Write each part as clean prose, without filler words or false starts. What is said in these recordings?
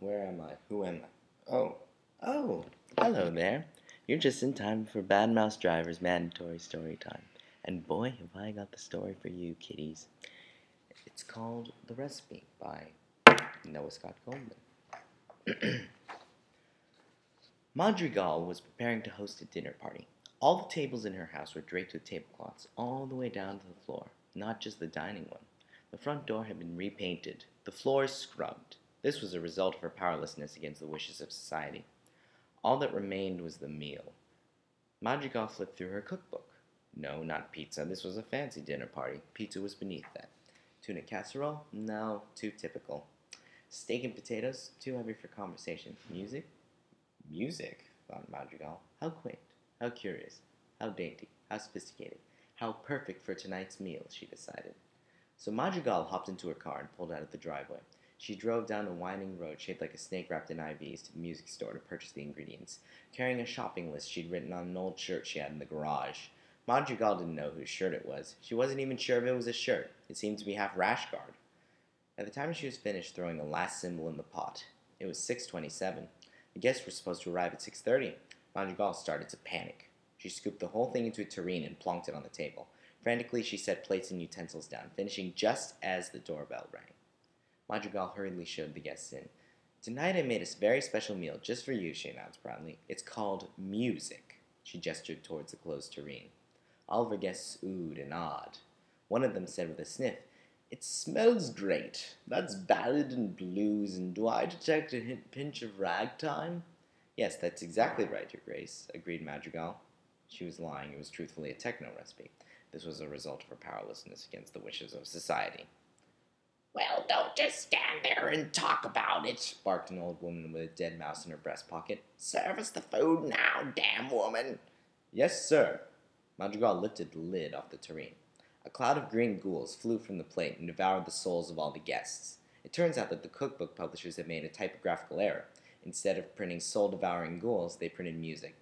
Where am I? Who am I? Oh, hello there. You're just in time for Bad Mouse Driver's mandatory story time. And boy, have I got the story for you, kiddies. It's called The Recipe by Noah Scott Goldman. Madrigal was preparing to host a dinner party. All the tables in her house were draped with tablecloths, all the way down to the floor, not just the dining one. The front door had been repainted, the floors scrubbed. This was a result of her powerlessness against the wishes of society. All that remained was the meal. Madrigal flipped through her cookbook. No, not pizza. This was a fancy dinner party. Pizza was beneath that. Tuna casserole? No, too typical. Steak and potatoes? Too heavy for conversation. Music? Music, thought Madrigal. How quaint. How curious. How dainty. How sophisticated. How perfect for tonight's meal, she decided. So Madrigal hopped into her car and pulled out of the driveway. She drove down a winding road shaped like a snake wrapped in IVs to the music store to purchase the ingredients, carrying a shopping list she'd written on an old shirt she had in the garage. Madrigal didn't know whose shirt it was. She wasn't even sure if it was a shirt. It seemed to be half-rashguard. By the time she was finished throwing the last cymbal in the pot, it was 6:27. The guests were supposed to arrive at 6:30. Madrigal started to panic. She scooped the whole thing into a tureen and plonked it on the table. Frantically, she set plates and utensils down, finishing just as the doorbell rang. Madrigal hurriedly showed the guests in. "Tonight I made a very special meal just for you," she announced proudly. "It's called music." She gestured towards the closed tureen. All of her guests oohed and awed. One of them said with a sniff, "It smells great. That's ballad and blues, and do I detect a pinch of ragtime?" "Yes, that's exactly right, Your Grace," agreed Madrigal. She was lying. It was truthfully a techno recipe. This was a result of her powerlessness against the wishes of society. "Well, don't just stand there and talk about it," barked an old woman with a dead mouse in her breast pocket. "Serve us the food now, damn woman." "Yes, sir." Madrigal lifted the lid off the tureen. A cloud of green ghouls flew from the plate and devoured the souls of all the guests. It turns out that the cookbook publishers had made a typographical error. Instead of printing soul-devouring ghouls, they printed music.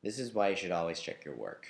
This is why you should always check your work.